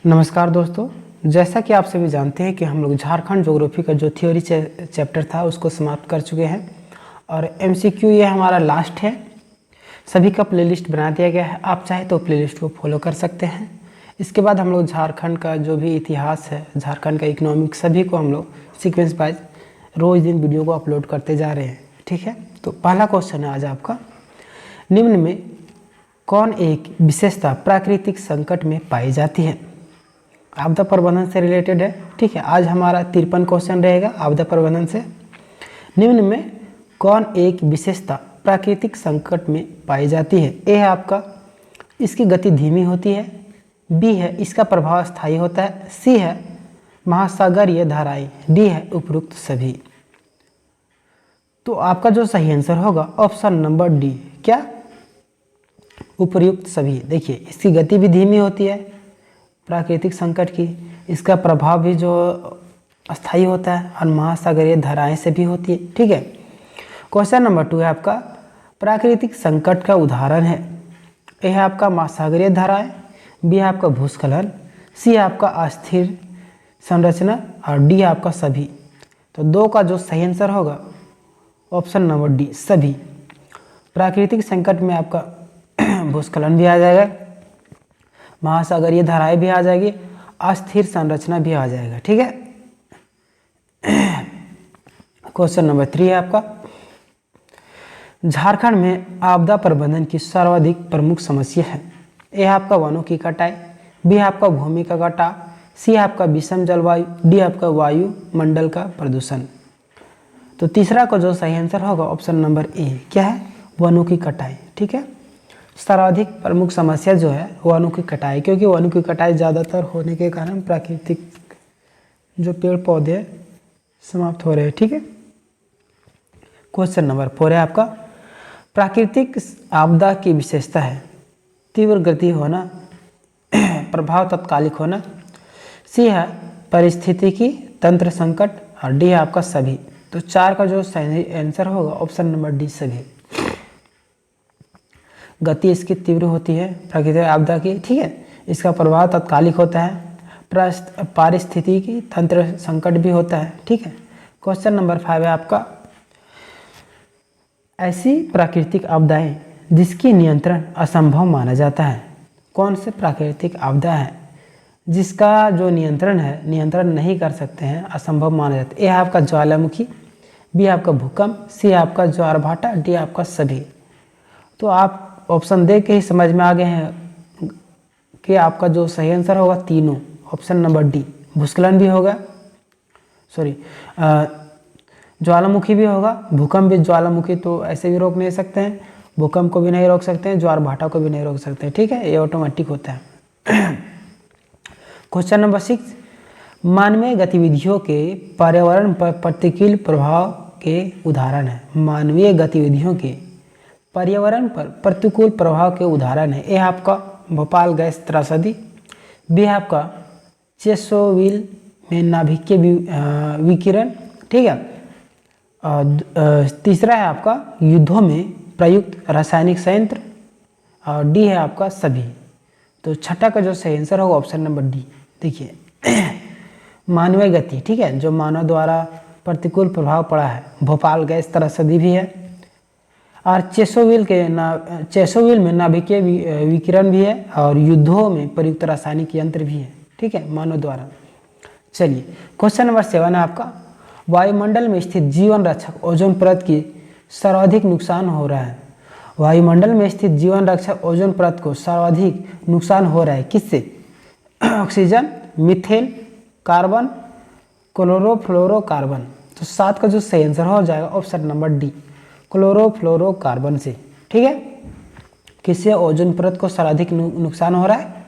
नमस्कार दोस्तों, जैसा कि आप सभी जानते हैं कि हम लोग झारखंड ज्योग्राफी का जो थ्योरी चैप्टर था उसको समाप्त कर चुके हैं और एमसीक्यू ये हमारा लास्ट है। सभी का प्लेलिस्ट बना दिया गया है, आप चाहे तो प्लेलिस्ट को फॉलो कर सकते हैं। इसके बाद हम लोग झारखंड का जो भी इतिहास है, झारखंड का इकोनॉमिक, सभी को हम लोग सीक्वेंस वाइज रोज़ दिन वीडियो को अपलोड करते जा रहे हैं। ठीक है, तो पहला क्वेश्चन है आज आपका, निम्न में कौन एक विशेषता प्राकृतिक संकट में पाई जाती है? आपदा प्रबंधन से रिलेटेड है। ठीक है, आज हमारा 53 क्वेश्चन रहेगा आपदा प्रबंधन से। निम्न में कौन एक विशेषता प्राकृतिक संकट में पाई जाती है? ए है आपका, इसकी गति धीमी होती है। बी है, इसका प्रभाव स्थायी होता है। सी है, महासागरीय धाराएं। डी है, उपरोक्त सभी। तो आपका जो सही आंसर होगा ऑप्शन नंबर डी, क्या? उपयुक्त सभी। देखिए, इसकी गति भी धीमी होती है प्राकृतिक संकट की, इसका प्रभाव भी जो अस्थायी होता है और महासागरीय धाराएं से भी होती है। ठीक है, क्वेश्चन नंबर 2 है आपका, प्राकृतिक संकट का उदाहरण है। ए है आपका महासागरीय धाराएं, बी है आपका भूस्खलन, सी है आपका अस्थिर संरचना और डी है आपका सभी। तो दो का जो सही आंसर होगा ऑप्शन नंबर डी, सभी। प्राकृतिक संकट में आपका भूस्खलन भी आ जाएगा, महासागरीय धाराएं भी आ जाएगी, अस्थिर संरचना भी आ जाएगा। ठीक है, क्वेश्चन नंबर 3 है आपका, झारखंड में आपदा प्रबंधन की सर्वाधिक प्रमुख समस्या है। ए है आपका वनों की कटाई, बी है आपका भूमि का कटाव, सी है आपका विषम जलवायु, डी है आपका वायुमंडल का प्रदूषण। तो तीसरा का जो सही आंसर होगा ऑप्शन नंबर ए, क्या है? वनों की कटाई। ठीक है, सर्वाधिक प्रमुख समस्या जो है वनों की कटाई, क्योंकि वनों की कटाई ज़्यादातर होने के कारण प्राकृतिक जो पेड़ पौधे समाप्त हो रहे हैं। ठीक है, क्वेश्चन नंबर 4 है आपका, प्राकृतिक आपदा की विशेषता है तीव्र गति होना, प्रभाव तत्कालिक होना, सी है पारिस्थितिकी तंत्र संकट और डी है आपका सभी। तो 4 का जो सही आंसर होगा ऑप्शन नंबर डी, सभी। गति इसकी तीव्र होती है प्राकृतिक आपदा की। ठीक है, इसका प्रभाव तत्कालिक होता है, पारिस्थितिकी तंत्र संकट भी होता है। ठीक है, क्वेश्चन नंबर 5 है आपका, ऐसी प्राकृतिक आपदाएं जिसकी नियंत्रण असंभव माना जाता है। कौन से प्राकृतिक आपदा है जिसका जो नियंत्रण नहीं कर सकते हैं, असंभव माना जाता है? ए है आपका ज्वालामुखी, बी है आपका भूकंप, सी है आपका ज्वार भाटा, डी है आपका सभी। तो आप ऑप्शन देख के ही समझ में आ गए हैं कि आपका जो सही आंसर होगा तीनों, ऑप्शन नंबर डी, भूस्खलन भी होगा, ज्वालामुखी भी होगा, भूकंप भी। ज्वालामुखी तो ऐसे भी रोक नहीं सकते हैं, भूकंप को भी नहीं रोक सकते हैं, ज्वार भाटा को भी नहीं रोक सकते हैं। ठीक है, ये ऑटोमेटिक होता है। क्वेश्चन नंबर 6, मानवीय गतिविधियों के पर्यावरण पर प्रतिकूल प्रभाव के उदाहरण है। मानवीय गतिविधियों के पर्यावरण पर प्रतिकूल प्रभाव के उदाहरण है। ए आपका भोपाल गैस त्रासदी, बी है आपका चेर्नोबिल में नाभिकीय विकिरण। ठीक है, तीसरा है आपका युद्धों में प्रयुक्त रासायनिक संयंत्र और डी है आपका सभी। तो छठा का जो सही आंसर होगा ऑप्शन नंबर डी। देखिए, मानवीय गति, ठीक है, जो मानव द्वारा प्रतिकूल प्रभाव पड़ा है, भोपाल गैस त्रासदी भी है और चेर्नोबिल में नाभिकीय विकिरण भी है और युद्धों में प्रयुक्त रासायनिक यंत्र भी है। ठीक है, मानव द्वारा। चलिए, क्वेश्चन नंबर 7 है आपका, वायुमंडल में स्थित जीवन रक्षक ओजोन परत की सर्वाधिक नुकसान हो रहा है। वायुमंडल में स्थित जीवन रक्षक ओजोन परत को सर्वाधिक नुकसान हो रहा है, किससे? Oxygen, methane, carbon, chlorofluorocarbon. तो 7 का जो सही आंसर हो जाएगा ऑप्शन नंबर डी, क्लोरोफ्लोरोकार्बन से। ठीक है, किससे ओजोन परत को सर्वाधिक नुकसान हो रहा है?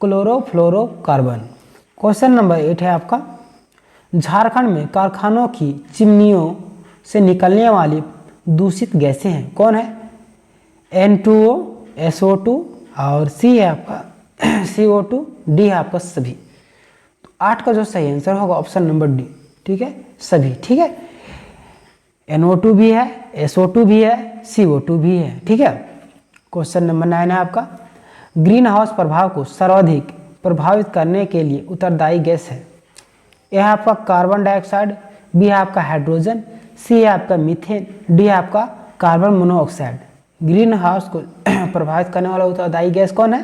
क्लोरोफ्लोरोकार्बन। क्वेश्चन नंबर 8 है आपका, झारखंड में कारखानों की चिमनियों से निकलने वाली दूषित गैसें हैं, कौन है? N2O, SO2 और सी है आपका CO2, डी है आपका सभी। तो 8 का जो सही आंसर होगा ऑप्शन नंबर डी। ठीक है, सभी। ठीक है, NO2 भी है, SO2 भी है, CO2 भी है। ठीक है, क्वेश्चन नंबर 9 है आपका, ग्रीन हाउस प्रभाव को सर्वाधिक प्रभावित करने के लिए उत्तरदायी गैस है? ए है आपका कार्बन डाइऑक्साइड, बी है आपका हाइड्रोजन, सी है आपका मीथेन, डी है आपका कार्बन मोनोऑक्साइड। ग्रीन हाउस को प्रभावित करने वाला उत्तरदायी गैस कौन है?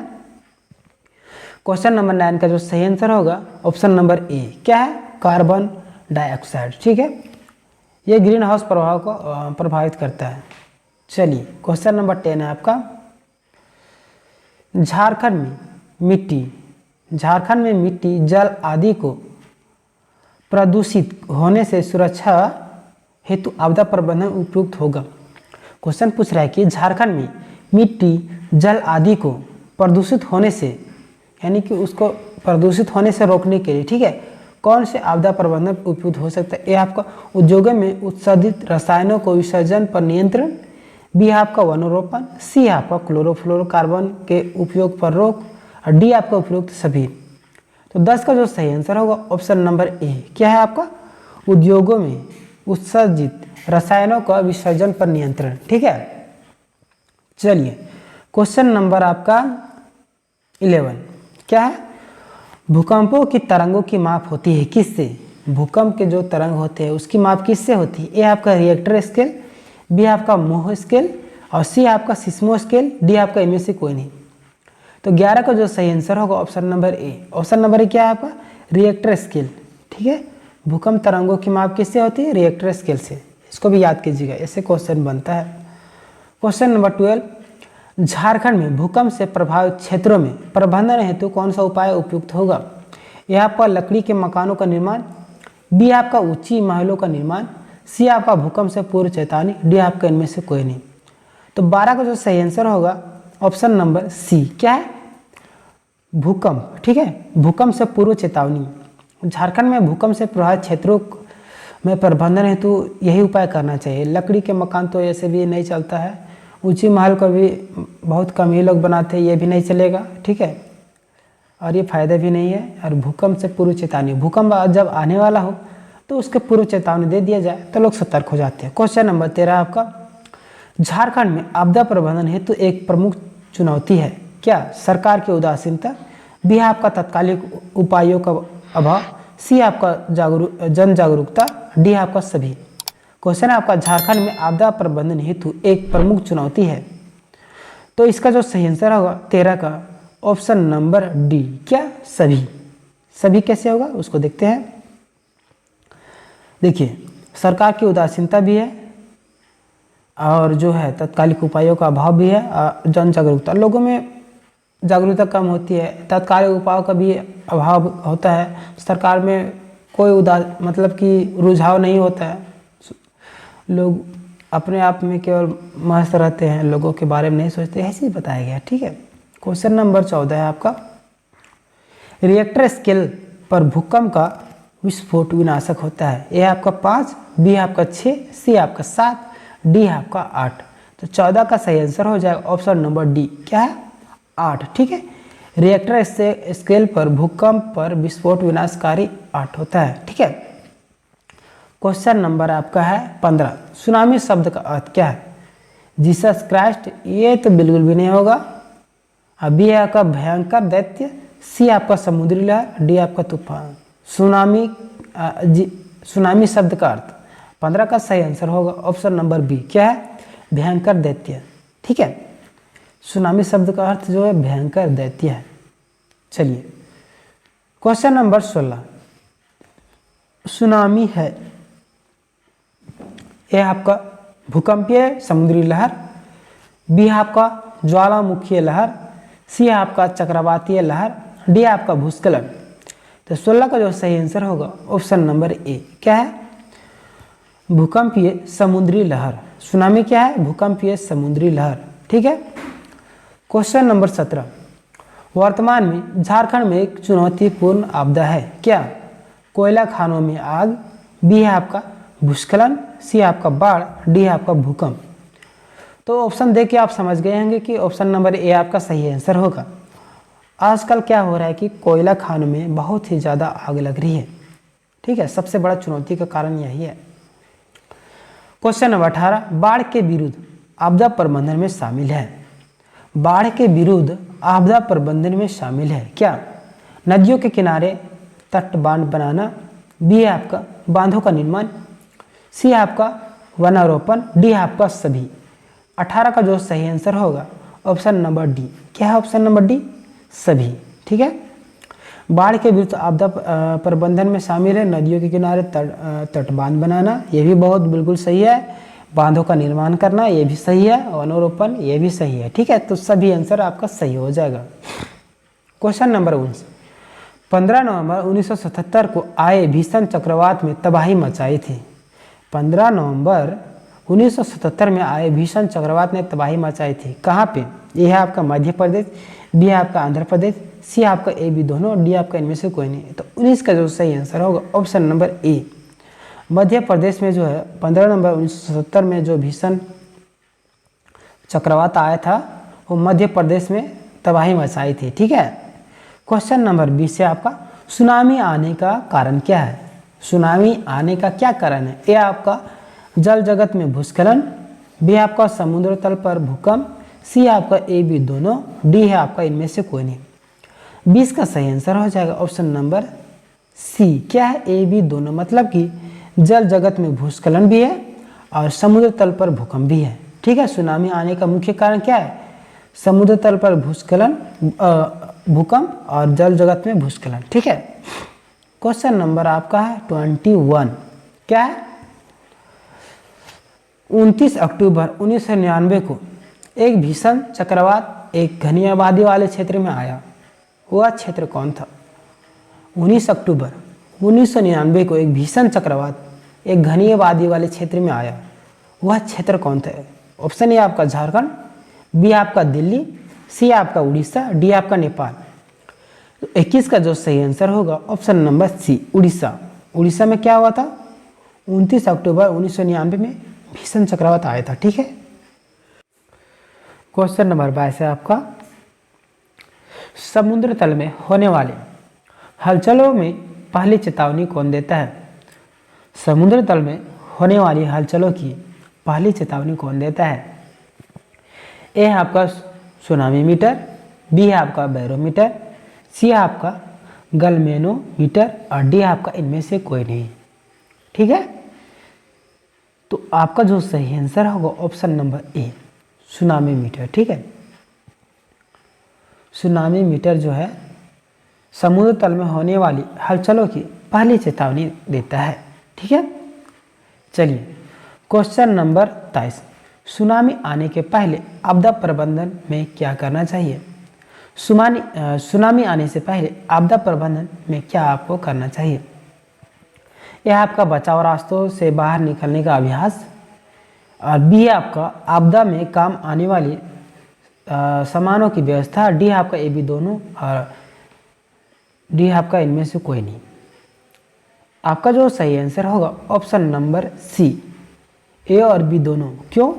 क्वेश्चन नंबर 9 का जो सही आंसर होगा ऑप्शन नंबर ए, क्या है? Carbon dioxide. ठीक है, ये ग्रीन हाउस प्रभाव को प्रभावित करता है। चलिए क्वेश्चन नंबर 10 है आपका, झारखंड में मिट्टी जल आदि को प्रदूषित होने से सुरक्षा हेतु आपदा प्रबंधन उपयुक्त होगा। क्वेश्चन पूछ रहा है कि झारखंड में मिट्टी जल आदि को प्रदूषित होने से, यानी कि उसको प्रदूषित होने से रोकने के लिए, ठीक है, कौन से आपदा प्रबंधन उपयुक्त हो सकता है? ए आपका उद्योगों में उत्सर्जित रसायनों को विसर्जन पर नियंत्रण, बी आपका वनरोपण, सी आपका क्लोरोफ्लोरोकार्बन के उपयोग पर रोक, और डी आपका उपयुक्त सभी। तो 10 का जो सही आंसर होगा ऑप्शन नंबर ए, क्या है आपका? उद्योगों में उत्सर्जित रसायनों का विसर्जन पर नियंत्रण। ठीक है, चलिए क्वेश्चन नंबर आपका 11, क्या है? भूकंपों की तरंगों की माप होती है किससे? भूकंप के जो तरंग होते हैं उसकी माप किससे होती है? ए आपका रिएक्टर स्केल, बी आपका मोह स्केल, और सी आपका सिस्मो स्केल, डी आपका इनमें से कोई नहीं। तो 11 का जो सही आंसर होगा ऑप्शन नंबर ए। ऑप्शन नंबर ए क्या है आपका? Richter scale. ठीक है, भूकंप तरंगों की माप किससे होती है? रिएक्टर स्केल से। इसको भी याद कीजिएगा, ऐसे क्वेश्चन बनता है। क्वेश्चन नंबर 12, झारखंड में भूकंप से प्रभावित क्षेत्रों में प्रबंधन हेतु कौन सा उपाय उपयुक्त होगा? यह आपका लकड़ी के मकानों का निर्माण, बी आपका ऊंची महलों का निर्माण, सी आपका भूकंप से पूर्व चेतावनी, डी आपका इनमें से कोई नहीं। तो 12 का जो सही आंसर होगा ऑप्शन नंबर सी, क्या है? भूकंप। ठीक है, भूकंप से पूर्व चेतावनी। झारखंड में भूकंप से प्रभावित क्षेत्रों में प्रबंधन हेतु यही उपाय करना चाहिए। लकड़ी के मकान तो ऐसे भी नहीं चलता है, ऊंची महल को भी बहुत कम ही लोग बनाते हैं, ये भी नहीं चलेगा। ठीक है, और ये फायदा भी नहीं है। और भूकंप से पूर्व चेतावनी, भूकंप जब आने वाला हो तो उसके पूर्व चेतावनी दे दिया जाए तो लोग सतर्क हो जाते हैं। क्वेश्चन नंबर 13 आपका, झारखंड में आपदा प्रबंधन हेतु एक प्रमुख चुनौती है क्या? सरकार की उदासीनता, बी आपका तत्कालिक उपायों का अभाव, सी आपका जन जागरूकता, डी आपका सभी। क्वेश्चन है आपका, झारखंड में आपदा प्रबंधन हेतु एक प्रमुख चुनौती है, तो इसका जो सही आंसर होगा 13 का ऑप्शन नंबर डी, क्या? सभी। सभी कैसे होगा उसको देखते हैं। देखिए, सरकार की उदासीनता भी है, और जो है तत्कालिक उपायों का अभाव भी है, जन जागरूकता, लोगों में जागरूकता कम होती है, तत्कालिक उपायों का भी अभाव होता है, सरकार में कोई मतलब कि रुझाव नहीं होता है, लोग अपने आप में केवल मस्त रहते हैं, लोगों के बारे में नहीं सोचते, ऐसे ही बताया गया। ठीक है, क्वेश्चन नंबर 14 है आपका, रिएक्टर स्केल पर भूकंप का विस्फोट विनाशक होता है। ए आपका 5, बी आपका 6, सी आपका 7, डी आपका 8। तो 14 का सही आंसर हो जाएगा ऑप्शन नंबर डी, क्या है? 8। ठीक है, रिएक्टर स्केल पर भूकंप पर विस्फोट विनाशकारी 8 होता है। ठीक है, क्वेश्चन नंबर आपका है 15, सुनामी शब्द का अर्थ क्या है? जीसस क्राइस्ट, ये तो बिल्कुल भी नहीं होगा। बी आपका भयंकर दैत्य, सी आपका समुद्री लहर, डी आपका तूफान। सुनामी शब्द का अर्थ 15 का सही आंसर होगा ऑप्शन नंबर बी, क्या है? भयंकर दैत्य। ठीक है, सुनामी शब्द का अर्थ जो है भयंकर दैत्य है। चलिए क्वेश्चन नंबर 16, सुनामी है ए आपका भूकंपीय समुद्री लहर, बी आपका ज्वालामुखीय लहर, सी आपका चक्रवातीय लहर, डी आपका भूस्खलन। तो 16 का जो सही आंसर होगा ऑप्शन नंबर ए, क्या है? भूकंपीय समुद्री लहर। सुनामी क्या है? भूकंपीय समुद्री लहर। ठीक है, क्वेश्चन नंबर 17, वर्तमान में झारखंड में एक चुनौतीपूर्ण आपदा है क्या? कोयला खानों में आग, बी है आपका भूस्खलन, सी आपका बाढ़, डी आपका भूकंप। तो ऑप्शन देख के आप समझ गए होंगे कि ऑप्शन नंबर ए आपका सही आंसर होगा। आजकल क्या हो रहा है कि कोयला खानों में बहुत ही ज़्यादा आग लग रही है। ठीक है, सबसे बड़ा चुनौती का कारण यही है। क्वेश्चन नंबर 18, बाढ़ के विरुद्ध आपदा प्रबंधन में शामिल है। बाढ़ के विरुद्ध आपदा प्रबंधन में शामिल है क्या? नदियों के किनारे तट बांध बनाना, बी है आपका बांधों का निर्माण, सी है आपका वनारोपण, डी है आपका सभी। 18 का जो सही आंसर होगा ऑप्शन नंबर डी। क्या है ऑप्शन नंबर डी? सभी। ठीक है। बाढ़ के विरुद्ध आपदा प्रबंधन में शामिल है नदियों के किनारे तटबांध बनाना, ये भी बहुत बिल्कुल सही है। बांधों का निर्माण करना, ये भी सही है। वनोरोपण, ये भी सही है। ठीक है, तो सभी आंसर आपका सही हो जाएगा। क्वेश्चन नंबर 19, 15 नवंबर 1977 को आए भीषण चक्रवात में तबाही मचाई थी। 15 नवंबर 1977 में आए भीषण चक्रवात ने तबाही मचाई थी। कहाँ पे? ये है आपका मध्य प्रदेश, बी है आपका आंध्र प्रदेश, सी आपका ए बी दोनों, डी आपका इनमें से कोई नहीं। तो 19 का जो सही आंसर होगा ऑप्शन नंबर ए। मध्य प्रदेश में जो है 15 नवंबर 1977 में जो भीषण चक्रवात आया था वो मध्य प्रदेश में तबाही मचाई थी। ठीक है। क्वेश्चन नंबर 20 से आपका सुनामी आने का कारण क्या है? सुनामी आने का क्या कारण है? ए आपका जल जगत में भूस्खलन, बी आपका समुद्र तल पर भूकंप, सी आपका ए बी दोनों, डी है आपका इनमें से कोई नहीं। 20 का सही आंसर हो जाएगा ऑप्शन नंबर सी। क्या है? ए बी दोनों, मतलब कि जल जगत में भूस्खलन भी है और समुद्र तल पर भूकंप भी है। ठीक है। सुनामी आने का मुख्य कारण क्या है? समुद्र तल पर भूस्खलन, भूकंप और जल जगत में भूस्खलन। ठीक है। क्वेश्चन नंबर आपका है 21। क्या है? 29 अक्टूबर 1999 को एक भीषण चक्रवात एक घनी आबादी वाले क्षेत्र में आया। वह क्षेत्र कौन था? 19 अक्टूबर 1999 को एक भीषण चक्रवात एक घनी आबादी वाले क्षेत्र में आया। वह क्षेत्र कौन था? ऑप्शन ए आपका झारखंड, बी आपका दिल्ली, सी आपका उड़ीसा, डी आपका नेपाल। तो 21 का जो सही आंसर होगा option number C, Orissa. Orissa में क्या हुआ था? 29 अक्टूबर 1999 में भीषण चक्रवात आया था। ठीक है। क्वेश्चन नंबर 22 है आपका समुद्र तल में होने वाले हलचलों में पहली चेतावनी कौन देता है? समुद्र तल में होने वाली हलचलों की पहली चेतावनी कौन देता है? ए है आपका सुनामी मीटर, बी है आपका बैरोमीटर, सी है आपका गलमेनोमीटर और डी आपका इनमें से कोई नहीं। ठीक है। तो आपका जो सही आंसर होगा option number A, tsunami meter. ठीक है। सुनामी मीटर जो है समुद्र तल में होने वाली हलचलों की पहली चेतावनी देता है। ठीक है। चलिए क्वेश्चन नंबर 23, सुनामी आने के पहले आपदा प्रबंधन में क्या करना चाहिए? सुनामी आने से पहले आपदा प्रबंधन में क्या आपको करना चाहिए? यह आपका बचाव रास्तों से बाहर निकलने का अभ्यास, और बी है आपका आपदा में काम आने वाली सामानों की व्यवस्था, डी है आपका ए बी दोनों और डी है आपका इनमें से कोई नहीं। आपका जो सही आंसर होगा ऑप्शन नंबर सी, ए और बी दोनों। क्यों?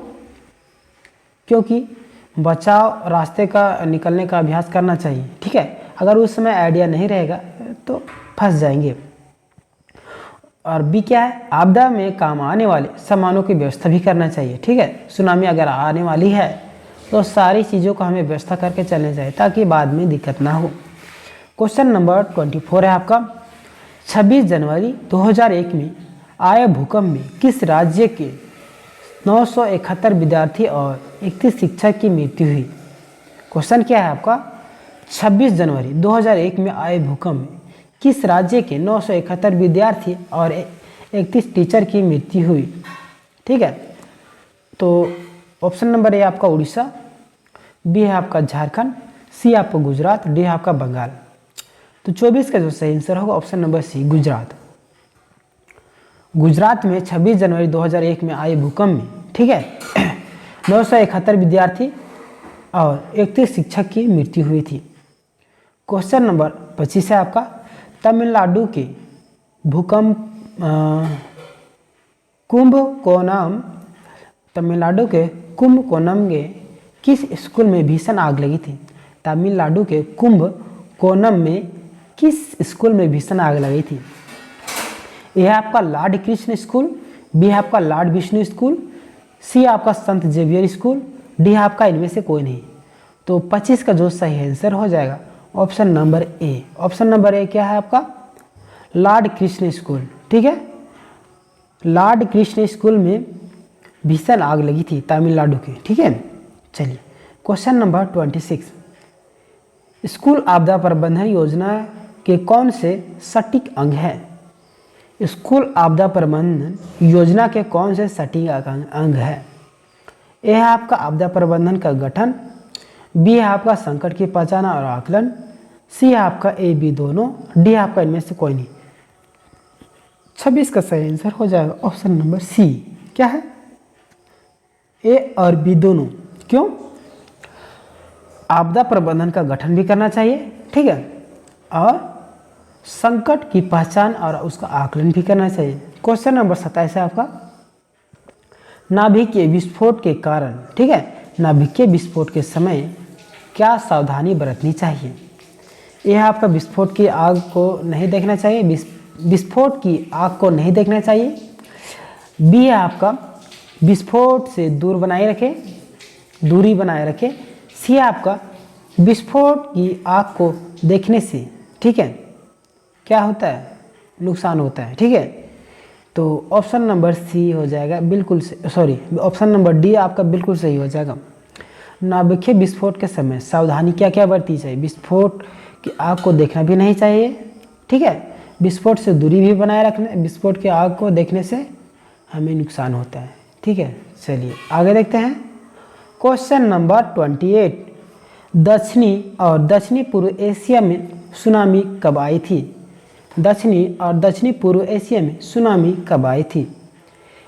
क्योंकि बचाव रास्ते का निकलने का अभ्यास करना चाहिए। ठीक है। अगर उस समय आइडिया नहीं रहेगा तो फंस जाएंगे। और बी क्या है? आपदा में काम आने वाले सामानों की व्यवस्था भी करना चाहिए। ठीक है। सुनामी अगर आने वाली है तो सारी चीज़ों को हमें व्यवस्था करके चलना चाहिए ताकि बाद में दिक्कत ना हो। क्वेश्चन नंबर 24 है आपका 26 जनवरी 2001 में आए भूकंप में किस राज्य के 971 विद्यार्थी और 31 शिक्षक की मृत्यु हुई? क्वेश्चन क्या है आपका? 26 जनवरी 2001 में आए भूकंप में किस राज्य के 971 विद्यार्थी और 31 टीचर की मृत्यु हुई? ठीक है। तो ऑप्शन नंबर ए आपका उड़ीसा, बी है आपका झारखंड, सी आपका गुजरात, डी है आपका बंगाल। तो 24 का जो सही आंसर होगा option number C, Gujarat. Gujarat में 26 जनवरी 2001 में आए भूकंप में, ठीक है, 971 विद्यार्थी और 31 शिक्षक की मृत्यु हुई थी। क्वेश्चन नंबर 25 है आपका तमिलनाडु के भूकंप कुंभकोणम, तमिलनाडु के कुंभकोणम में किस स्कूल में भीषण आग लगी थी? तमिलनाडु के कुंभकोणम में किस स्कूल में भीषण आग लगी थी? यह आपका लॉर्ड कृष्ण स्कूल, बी है आपका लॉर्ड विष्णु स्कूल, सी आपका संत जेवियर स्कूल, डी आपका इनमें से कोई नहीं। तो 25 का जो सही आंसर हो जाएगा ऑप्शन नंबर ए। ऑप्शन नंबर ए क्या है आपका? Lord Krishna school. ठीक है, लॉर्ड कृष्ण स्कूल में भीषण आग लगी थी तमिलनाडु के। ठीक है, चलिए क्वेश्चन नंबर 26, स्कूल आपदा प्रबंधन योजना के कौन से सटीक अंग है? स्कूल आपदा प्रबंधन योजना के कौन से सटीक अंग है? ए है आपका आपदा प्रबंधन का गठन, बी है आपका संकट की पहचान और आकलन, सी है आपका ए बी दोनों, डी आपका इनमें से कोई नहीं। 26 का सही आंसर हो जाएगा ऑप्शन नंबर सी। क्या है? ए और बी दोनों। क्यों? आपदा प्रबंधन का गठन भी करना चाहिए, ठीक है, और संकट की पहचान और उसका आकलन भी करना चाहिए। क्वेश्चन नंबर 27 है आपका, नाभिकीय विस्फोट के कारण, ठीक है, नाभिकीय विस्फोट के समय क्या सावधानी बरतनी चाहिए? यह आपका विस्फोट की आग को नहीं देखना चाहिए, विस्फोट की आग को नहीं देखना चाहिए। बी है आपका विस्फोट से दूरी बनाए रखे। सी है आपका विस्फोट की आग को देखने से, ठीक है, क्या होता है? नुकसान होता है। ठीक है, तो ऑप्शन नंबर सी हो जाएगा बिल्कुल, सॉरी ऑप्शन नंबर डी आपका बिल्कुल सही हो जाएगा। नाभिकीय विस्फोट के समय सावधानी क्या क्या बरतनी चाहिए? विस्फोट की आग को देखना भी नहीं चाहिए, ठीक है, विस्फोट से दूरी भी बनाए रखना, विस्फोट की आग को देखने से हमें नुकसान होता है। ठीक है, चलिए आगे देखते हैं। क्वेश्चन नंबर 28, दक्षिणी और दक्षिणी पूर्व एशिया में सुनामी कब आई थी? दक्षिणी और दक्षिणी पूर्व एशिया में सुनामी कब आई थी?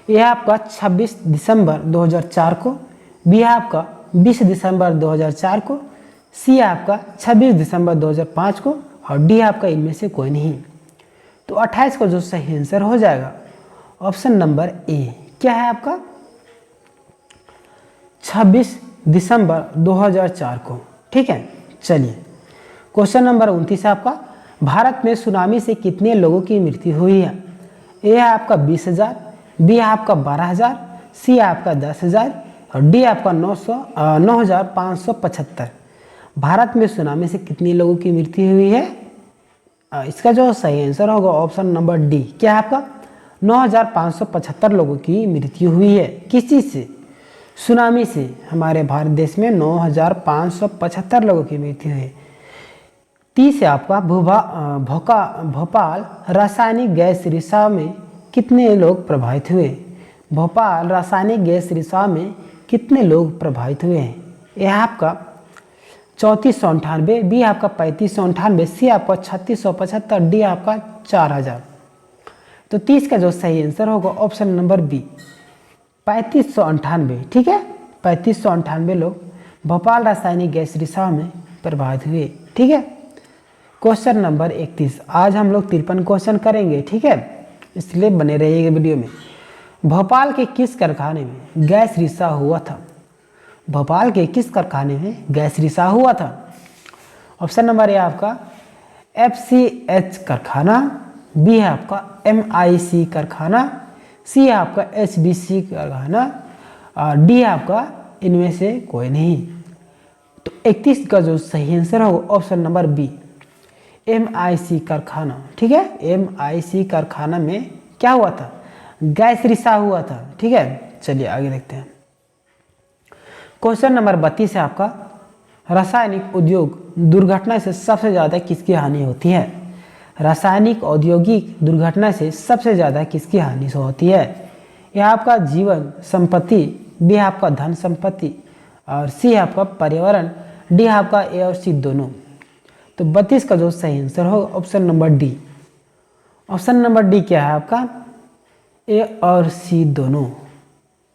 यह आपका 26 दिसंबर 2004 को, बी है आपका 20 दिसंबर 2004 को, सी है आपका 26 दिसंबर 2005 को, और डी आपका इनमें से कोई नहीं। तो 28 का जो सही आंसर हो जाएगा ऑप्शन नंबर ए। क्या है आपका? 26 दिसंबर 2004 को। ठीक है, चलिए क्वेश्चन नंबर 29 है आपका, भारत में सुनामी से कितने लोगों की मृत्यु हुई है? ए है आपका 20,000, बी है आपका 12,000, सी है आपका 10,000 और डी आपका 9,575। भारत में सुनामी से कितने लोगों की मृत्यु हुई है? इसका जो सही आंसर होगा ऑप्शन नंबर डी। क्या है आपका? 9,575 लोगों की मृत्यु हुई है। किस चीज़ से? सुनामी से। हमारे भारत देश में 9,575 लोगों की मृत्यु हुई है। 30 है आपका, भोपाल रासायनिक गैस रिसाव में कितने लोग प्रभावित हुए? भोपाल रासायनिक गैस रिसाव में कितने लोग प्रभावित हुए हैं? यह आपका 3498, बी आपका 3598, सी आपका 3675, डी आपका 4000। तो 30 का जो सही आंसर होगा ऑप्शन नंबर बी 3598। ठीक है, 3598 लोग भोपाल रासायनिक गैस रिसाव में प्रभावित हुए। ठीक है, क्वेश्चन नंबर 31, आज हम लोग 53 क्वेश्चन करेंगे। ठीक है, इसलिए बने रहिएगा वीडियो में। भोपाल के किस कारखाने में गैस रिसाव हुआ था? भोपाल के किस कारखाने में गैस रिसाव हुआ था? ऑप्शन नंबर ए आपका FCH कारखाना, बी है आपका MIC कारखाना, सी है आपका HBC कारखाना और डी है आपका इनमें से कोई नहीं। तो 31 का जो सही आंसर होगा ऑप्शन नंबर बी MIC कारखाना। ठीक है, MIC कारखाना में क्या हुआ था? गैस रिसाव हुआ था। ठीक है, चलिए आगे देखते हैं। क्वेश्चन नंबर 32 है आपका, रासायनिक उद्योग दुर्घटना से सबसे ज़्यादा किसकी हानि होती है? रासायनिक औद्योगिक दुर्घटना से सबसे ज़्यादा किसकी हानि होती है? यह आपका जीवन संपत्ति, बी आपका धन संपत्ति और सी आपका पर्यावरण, डी आपका ए और सी दोनों। तो 32 का जो सही आंसर होगा option number D. Option number D क्या है आपका? ए और सी दोनों।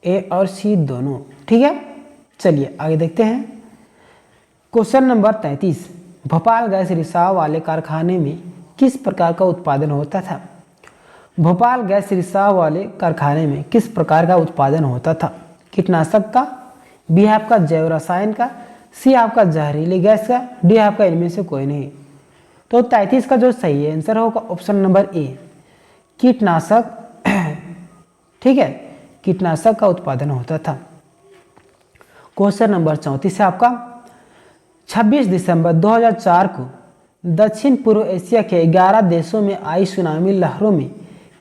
ए और सी दोनों। ठीक है, चलिए आगे देखते हैं। क्वेश्चन नंबर 33, भोपाल गैस रिसाव वाले कारखाने में किस प्रकार का उत्पादन होता था? भोपाल गैस रिसाव वाले कारखाने में किस प्रकार का उत्पादन होता था? कीटनाशक का, बी आपका जैव रसायन का, सी आपका जहरीली गैस का, डी आपका इनमें से कोई नहीं। तो 33 का जो सही आंसर होगा ऑप्शन नंबर ए कीटनाशक। ठीक है, कीटनाशक का उत्पादन होता था। क्वेश्चन नंबर 34 है आपका, 26 दिसंबर 2004 को दक्षिण पूर्व एशिया के 11 देशों में आई सुनामी लहरों में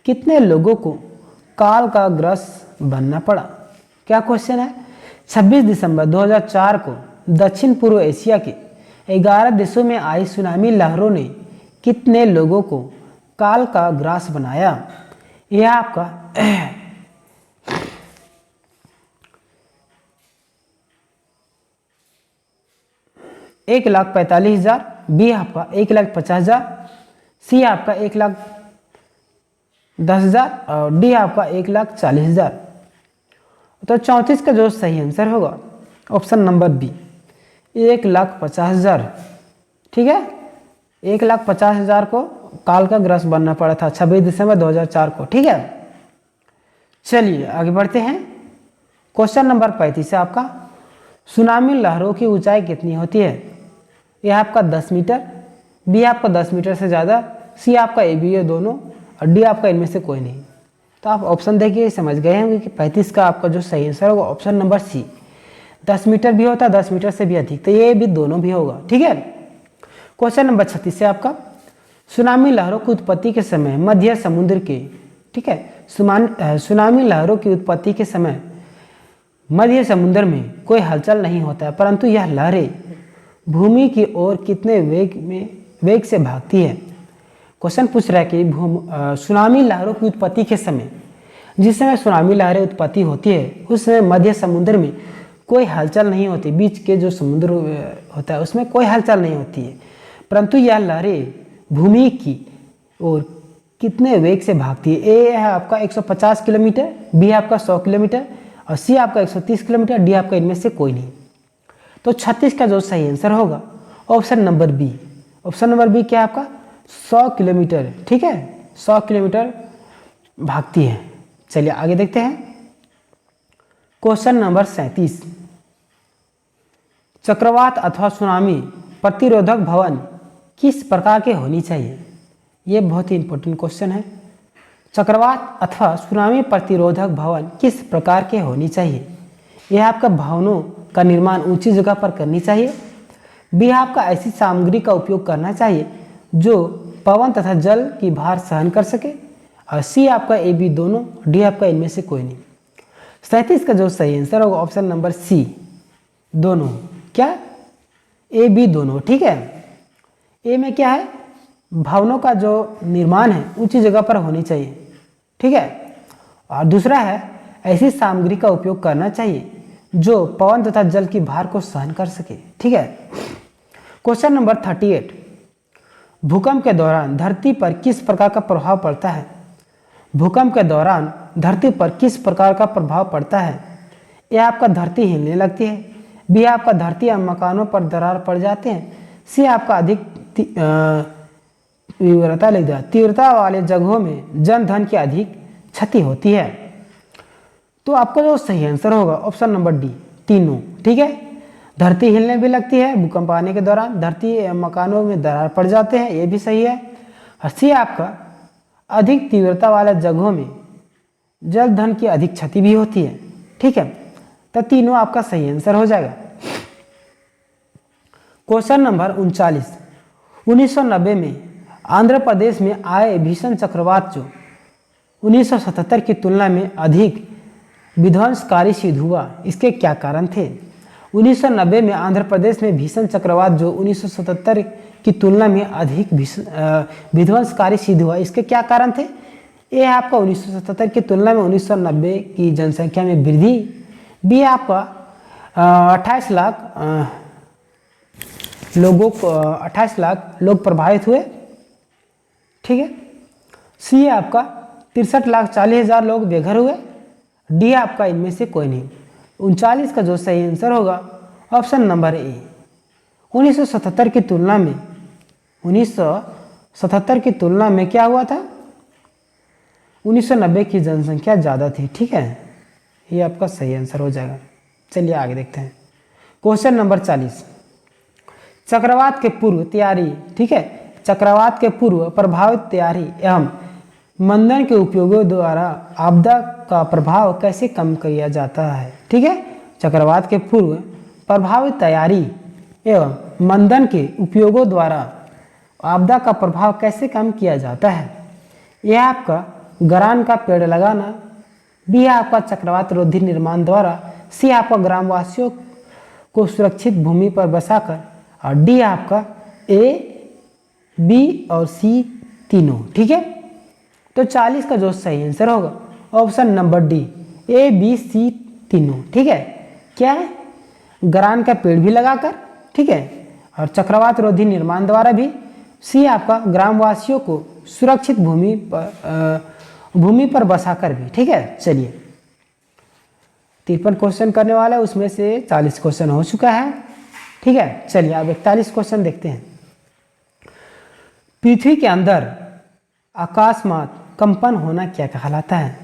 कितने लोगों को काल का ग्रस्त बनना पड़ा? क्या क्वेश्चन है? 26 दिसंबर 2004 को दक्षिण पूर्व एशिया के 11 देशों में आई सुनामी लहरों ने कितने लोगों को काल का ग्रास बनाया? यह आपका 1,45,000, बी आपका 1,50,000, सी आपका 1,10,000 और डी आपका 1,40,000। तो 34 का जो सही आंसर होगा ऑप्शन नंबर बी 1,50,000। ठीक है, 1,50,000 को काल का ग्रस्त बनना पड़ा था 26 दिसंबर 2004 को। ठीक है, चलिए आगे बढ़ते हैं। क्वेश्चन नंबर 35 है आपका, सुनामी लहरों की ऊंचाई कितनी होती है? यह आपका 10 मीटर, बी आपका 10 मीटर से ज़्यादा, सी आपका ए बी ए दोनों और डी आपका इनमें से कोई नहीं। तो आप ऑप्शन देखिए समझ गए होंगे कि 35 का आपका जो सही आंसर होगा ऑप्शन नंबर सी 10 मीटर भी होता है, 10 मीटर से भी अधिक, तो ये भी दोनों भी होगा। ठीक है, क्वेश्चन नंबर 36 है आपका, सुनामी लहरों की उत्पत्ति के समय मध्य समुद्र के, ठीक है, सुनामी लहरों की उत्पत्ति के समय मध्य समुद्र में कोई हलचल नहीं होता है, परंतु यह लहरें भूमि की ओर कितने वेग से भागती है? क्वेश्चन पूछ रहा है कि सुनामी लहरों की उत्पत्ति के समय, जिस समय सुनामी लहरें उत्पत्ति होती है उस समय मध्य समुद्र में कोई हलचल नहीं होती, बीच के जो समुद्र होता है उसमें कोई हलचल नहीं होती है, परंतु यह लहरें भूमि की ओर कितने वेग से भागती है? ए है आपका 150 किलोमीटर, बी आपका 100 किलोमीटर और सी आपका 130 किलोमीटर, डी आपका इनमें से कोई नहीं। तो 36 का जो सही आंसर होगा option number B, option number B क्या है आपका 100 किलोमीटर। ठीक है, 100 किलोमीटर भागती है। चलिए आगे देखते हैं। क्वेश्चन नंबर 37, चक्रवात अथवा सुनामी प्रतिरोधक भवन किस प्रकार के होनी चाहिए? ये बहुत ही इंपॉर्टेंट क्वेश्चन है। चक्रवात अथवा सुनामी प्रतिरोधक भवन किस प्रकार के होनी चाहिए? यह आपका भवनों का निर्माण ऊंची जगह पर करनी चाहिए, बी आपका ऐसी सामग्री का उपयोग करना चाहिए जो पवन तथा जल की भार सहन कर सके और सी आपका ए बी दोनों, डी आपका इनमें से कोई नहीं। 37 का जो सही आंसर होगा ऑप्शन नंबर सी दोनों, क्या ए बी दोनों। ठीक है, ए में क्या है, भवनों का जो निर्माण है ऊंची जगह पर होनी चाहिए। ठीक है, और दूसरा है ऐसी सामग्री का उपयोग करना चाहिए जो पवन तथा जल की भार को सहन कर सके। ठीक है, क्वेश्चन नंबर 38, भूकंप के दौरान धरती पर किस प्रकार का प्रभाव पड़ता है? भूकंप के दौरान धरती पर किस प्रकार का प्रभाव पड़ता है? ए आपका धरती हिलने लगती है, बी आपका धरती या मकानों पर दरार पड़ जाते हैं, सी आपका अधिक तीव्रता वाले जगहों में जन धन की अधिक क्षति होती है। तो आपका जो सही आंसर होगा ऑप्शन नंबर डी तीनों। ठीक है, धरती हिलने भी लगती है भूकंप आने के दौरान, धरती मकानों में दरार पड़ जाते हैं, ये भी सही है, और सी आपका अधिक तीव्रता वाले जगहों में जल धन की अधिक क्षति भी होती है। ठीक है, तो तीनों आपका सही आंसर हो जाएगा। क्वेश्चन नंबर 39, 1990 में आंध्र प्रदेश में आए भीषण चक्रवात जो 1977 की तुलना में अधिक विध्वंसकारी सिद्ध हुआ, इसके क्या कारण थे? 1990 में आंध्र प्रदेश में भीषण चक्रवात जो 1977 की तुलना में अधिक विध्वंसकारी सिद्ध हुआ, इसके क्या कारण थे? ये आपका 1977 की तुलना में 1990 की जनसंख्या में वृद्धि, बी आपका 28 लाख लोग प्रभावित हुए। ठीक है, सी आपका 63,40,000 लोग बेघर हुए, डी आपका इनमें से कोई नहीं। 39 का जो सही आंसर होगा ऑप्शन नंबर ए 1977 की तुलना में 1977 की तुलना में क्या हुआ था, 1990 की जनसंख्या ज़्यादा थी। ठीक है, ये आपका सही आंसर हो जाएगा। चलिए आगे देखते हैं। क्वेश्चन नंबर 40, चक्रवात के पूर्व तैयारी। ठीक है, चक्रवात के पूर्व प्रभावित तैयारी एवं मंदन के उपयोगों द्वारा आपदा का प्रभाव कैसे कम किया जाता है? ठीक है, चक्रवात के पूर्व प्रभावित तैयारी एवं मंथन के उपयोगों द्वारा आपदा का प्रभाव कैसे कम किया जाता है? यह आपका गरान का पेड़ लगाना, बी है आपका चक्रवात रोधी निर्माण द्वारा, सी आपका ग्रामवासियों को सुरक्षित भूमि पर बसाकर, और डी आपका ए, बी और सी तीनों। ठीक है, तो 40 का जो सही आंसर होगा option number D, A B C तीनों। ठीक है, क्या है? गरान का पेड़ भी लगाकर, ठीक है, और चक्रवात रोधी निर्माण द्वारा भी, सी आपका ग्रामवासियों को सुरक्षित भूमि पर बसाकर भी। ठीक है, चलिए 53 क्वेश्चन करने वाला है, उसमें से 40 क्वेश्चन हो चुका है। ठीक है, चलिए अब 41 क्वेश्चन देखते हैं। पृथ्वी के अंदर अकस्मात कंपन होना क्या कहलाता है?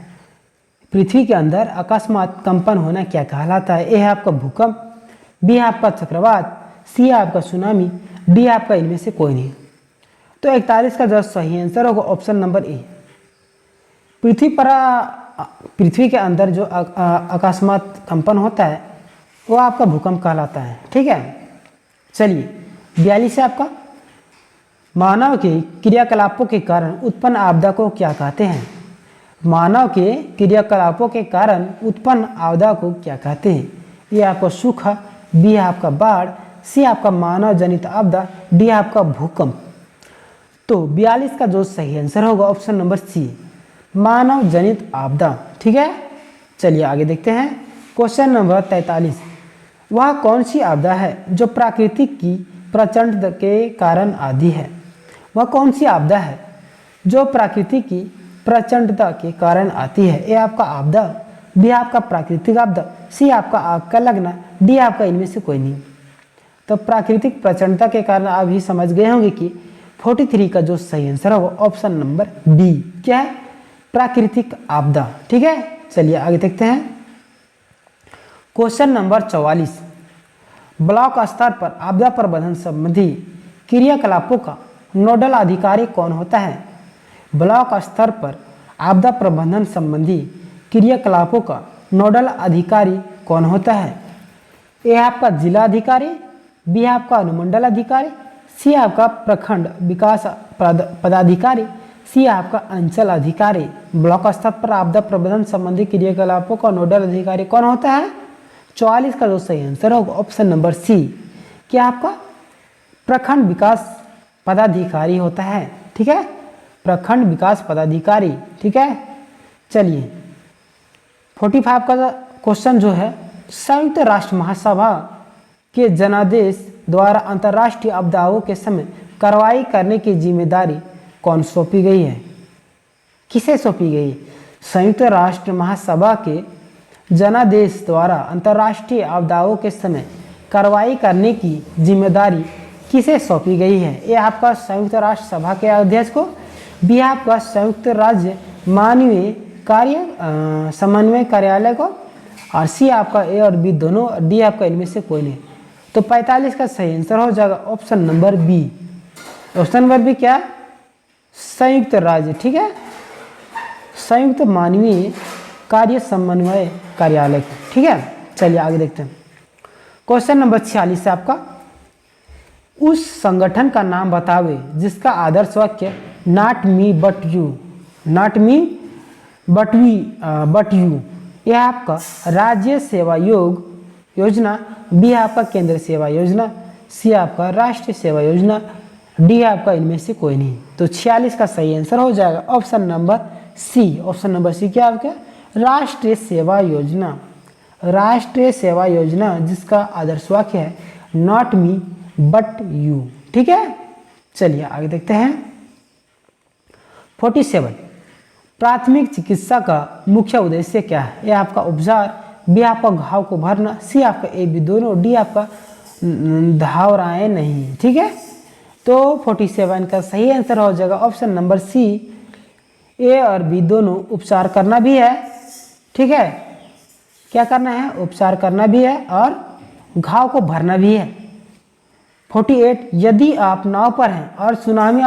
पृथ्वी के अंदर अकस्मात कंपन होना क्या कहलाता है? ए है आपका भूकंप, बी है आपका चक्रवात, सी है आपका सुनामी, डी आपका इनमें से कोई नहीं। तो 41 का जो सही आंसर होगा ऑप्शन नंबर ए। पृथ्वी के अंदर जो अकस्मात कंपन होता है वो आपका भूकंप कहलाता है। ठीक है, चलिए 42 है आपका, मानव के क्रियाकलापों के कारण उत्पन्न आपदा को क्या कहते हैं? मानव के क्रियाकलापों के कारण उत्पन्न आपदा को क्या कहते हैं? ये आपका सूखा, बी आपका बाढ़, सी आपका मानव जनित आपदा, डी आपका भूकंप। तो 42 का जो सही आंसर होगा ऑप्शन नंबर सी, मानव जनित आपदा। ठीक है, चलिए आगे देखते हैं। क्वेश्चन नंबर 43, वह कौन सी आपदा है जो प्राकृतिक की प्रचंड के कारण आदि है? वह कौन सी आपदा है जो प्राकृतिक की प्रचंडता के कारण आती है? ए आपका आपदा, बी आपका प्राकृतिक आपदा, सी आपका आग का लगना, डी आपका इनमें से कोई नहीं। तो प्राकृतिक प्रचंडता के कारण आप ही समझ गए होंगे कि 43 का जो सही आंसर होगा ऑप्शन नंबर बी, क्या है? प्राकृतिक आपदा। ठीक है, चलिए आगे देखते हैं। क्वेश्चन नंबर 44, ब्लॉक स्तर पर आपदा प्रबंधन संबंधी क्रियाकलापों का नोडल अधिकारी कौन होता है? ब्लॉक स्तर पर आपदा प्रबंधन संबंधी क्रियाकलापों का नोडल अधिकारी कौन होता है? ए आपका जिला अधिकारी, बी आपका अनुमंडल अधिकारी, सी आपका प्रखंड विकास पदाधिकारी, सी आपका अंचल अधिकारी। ब्लॉक स्तर पर आपदा प्रबंधन संबंधी क्रियाकलापों का नोडल अधिकारी कौन होता है? 44 का जो सही आंसर होगा ऑप्शन नंबर सी, क्या आपका प्रखंड विकास पदाधिकारी होता है। ठीक है, प्रखंड विकास पदाधिकारी। ठीक है, चलिए 45 का क्वेश्चन जो है, संयुक्त राष्ट्र महासभा के जनादेश द्वारा अंतर्राष्ट्रीय आपदाओं के समय कार्रवाई करने की जिम्मेदारी कौन सौंपी गई है? किसे सौंपी गई? संयुक्त राष्ट्र महासभा के जनादेश द्वारा अंतर्राष्ट्रीय आपदाओं के समय कार्रवाई करने की जिम्मेदारी किसे सौंपी गई है? ये आपका संयुक्त राष्ट्र सभा के अध्यक्ष को, बी आपका संयुक्त राज्य मानवीय कार्य समन्वय कार्यालय को, और सी आपका ए और बी दोनों, डी आपका इनमें से कोई नहीं। तो 45 का सही आंसर हो जाएगा option number B. Option number B क्या? संयुक्त राज्य। ठीक है, संयुक्त मानवीय कार्य समन्वय कार्यालय। ठीक है, चलिए आगे देखते हैं। क्वेश्चन नंबर 46 है आपका, उस संगठन का नाम बतावे जिसका आदर्श वाक्य not me but you, not me but you. यह आपका राज्य सेवा योजना, बी आपका केंद्र सेवा योजना, सी आपका राष्ट्रीय सेवा योजना, डी आपका इनमें से कोई नहीं। तो 46 का सही आंसर हो जाएगा option number C. Option number C क्या आपका? राष्ट्रीय सेवा योजना। राष्ट्रीय सेवा योजना जिसका आदर्श वाक्य है नॉट मी बट यू। ठीक है, चलिए आगे देखते हैं। 47, प्राथमिक चिकित्सा का मुख्य उद्देश्य क्या है? ये आपका उपचार, बी आपका घाव को भरना, सी आपका ए बी दोनों, डी आपका धावराएं नहीं। ठीक है, तो 47 का सही आंसर हो जाएगा ऑप्शन नंबर सी, ए और बी दोनों। उपचार करना भी है, ठीक है, क्या करना है? उपचार करना भी है और घाव को भरना भी है। 48, यदि आप नाव पर हैं और सुनामी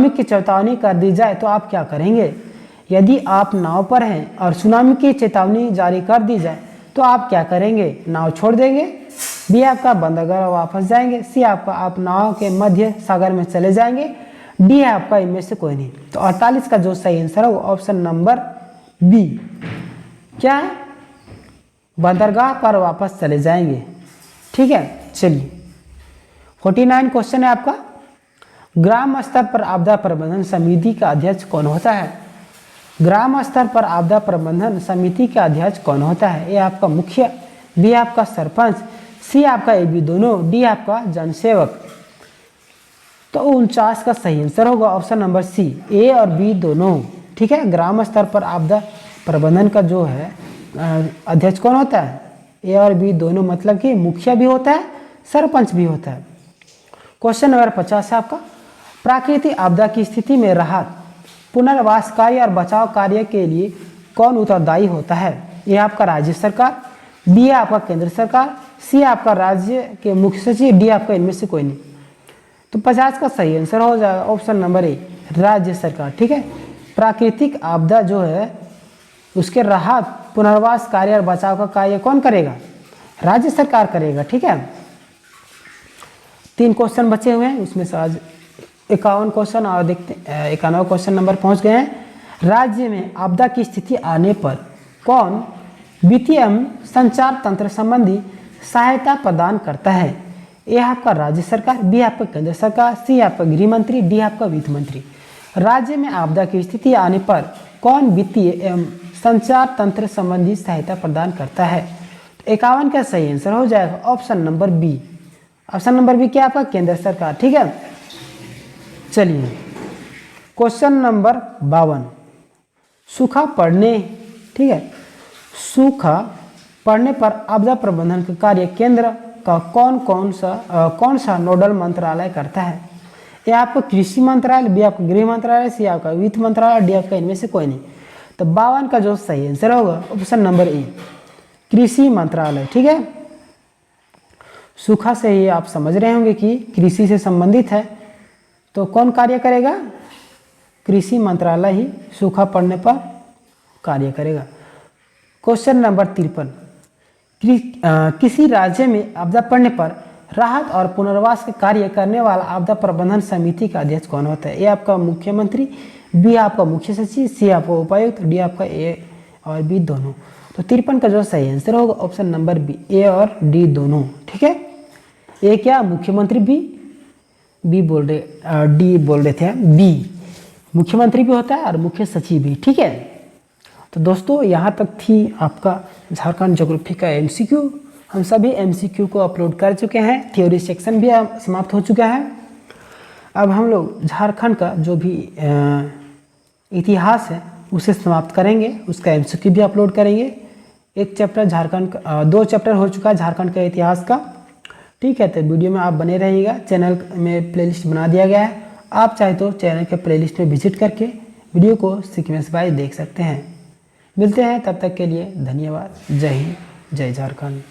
की चेतावनी कर दी जाए तो आप क्या करेंगे? यदि आप नाव पर हैं और सुनामी की चेतावनी जारी कर दी जाए तो आप क्या करेंगे? नाव छोड़ देंगे, बी आपका बंदरगाह वापस जाएंगे, सी आपका आप नाव के मध्य सागर में चले जाएंगे, डी है आपका इनमें से कोई नहीं। तो 48 का जो सही आंसर है वो ऑप्शन नंबर बी क्या है, बंदरगाह पर वापस चले जाएंगे। ठीक है, चलिए 49 क्वेश्चन है आपका, ग्राम स्तर पर आपदा प्रबंधन समिति का अध्यक्ष कौन होता है? ग्राम स्तर पर आपदा प्रबंधन समिति का अध्यक्ष कौन होता है? ए आपका मुखिया, बी आपका सरपंच, सी आपका ए बी दोनों, डी आपका जनसेवक। तो 49 का सही आंसर होगा ऑप्शन नंबर सी, ए और बी दोनों। ठीक है, ग्राम स्तर पर आपदा प्रबंधन का जो है अध्यक्ष कौन होता है? ए और बी दोनों, मतलब कि मुखिया भी होता है, सरपंच भी होता है। क्वेश्चन नंबर 50 है आपका, प्राकृतिक आपदा की स्थिति में राहत, पुनर्वास कार्य और बचाव कार्य के लिए कौन उत्तरदायी होता है? ये आपका राज्य सरकार, बी आपका केंद्र सरकार, सी आपका राज्य के मुख्य सचिव, डी आपका इनमें से कोई नहीं। तो 50 का सही आंसर हो जाएगा ऑप्शन नंबर ए, राज्य सरकार। ठीक है, प्राकृतिक आपदा जो है उसके राहत, पुनर्वास कार्य और बचाव का कार्य कौन करेगा? राज्य सरकार करेगा। ठीक है, 3 क्वेश्चन बचे हुए हैं, उसमें से आज 51 क्वेश्चन और देखते 91 क्वेश्चन नंबर पहुंच गए हैं। राज्य में आपदा की स्थिति आने पर कौन वित्तीय एवं संचार तंत्र संबंधी सहायता प्रदान करता है? ए आपका राज्य सरकार, बी आपका केंद्र सरकार, सी आपका गृह मंत्री, डी आपका वित्त मंत्री। राज्य में आपदा की स्थिति आने पर कौन वित्तीय एवं संचार तंत्र संबंधी सहायता प्रदान करता है? 51 का सही आंसर हो जाएगा option number B. Option number B क्या आपका? केंद्र सरकार। ठीक है, चलिए क्वेश्चन नंबर 52, सूखा पड़ने, ठीक है, सूखा पड़ने पर आपदा प्रबंधन का कार्य केंद्र का कौन सा नोडल मंत्रालय करता है? ये आपका कृषि मंत्रालय, बी आपका गृह मंत्रालय, सी आपका वित्त मंत्रालय, डी आपका इनमें से कोई नहीं। तो 52 का जो सही आंसर होगा ऑप्शन नंबर ए, कृषि मंत्रालय। ठीक है, सूखा से ही आप समझ रहे होंगे कि कृषि से संबंधित है, तो कौन कार्य करेगा? कृषि मंत्रालय ही सूखा पड़ने पर कार्य करेगा। क्वेश्चन नंबर 53, किसी राज्य में आपदा पड़ने पर राहत और पुनर्वास का कार्य करने वाला आपदा प्रबंधन समिति का अध्यक्ष कौन होता है? ए आपका मुख्यमंत्री, बी आपका मुख्य सचिव, सी आपका उपायुक्त, डी आपका ए और बी दोनों। तो 53 का जो सही आंसर होगा ऑप्शन नंबर बी, ए और डी दोनों। ठीक है, ए क्या? मुख्यमंत्री, बी बोल रहे, डी बोल रहे थे, बी मुख्यमंत्री भी होता है और मुख्य सचिव भी। ठीक है, तो दोस्तों यहाँ तक थी आपका झारखंड ज्योग्राफी का एमसीक्यू। हम सभी एमसीक्यू को अपलोड कर चुके हैं, थ्योरी सेक्शन भी समाप्त हो चुका है। अब हम लोग झारखंड का जो भी इतिहास है उसे समाप्त करेंगे, उसका एमसीक्यू भी अपलोड करेंगे। एक चैप्टर झारखंड का, 2 चैप्टर हो चुका है झारखंड का इतिहास का। ठीक है, तो वीडियो में आप बने रहिएगा। चैनल में प्लेलिस्ट बना दिया गया है, आप चाहे तो चैनल के प्लेलिस्ट में विजिट करके वीडियो को सीक्वेंस वाइज देख सकते हैं। मिलते हैं, तब तक के लिए धन्यवाद। जय हिंद, जय झारखंड।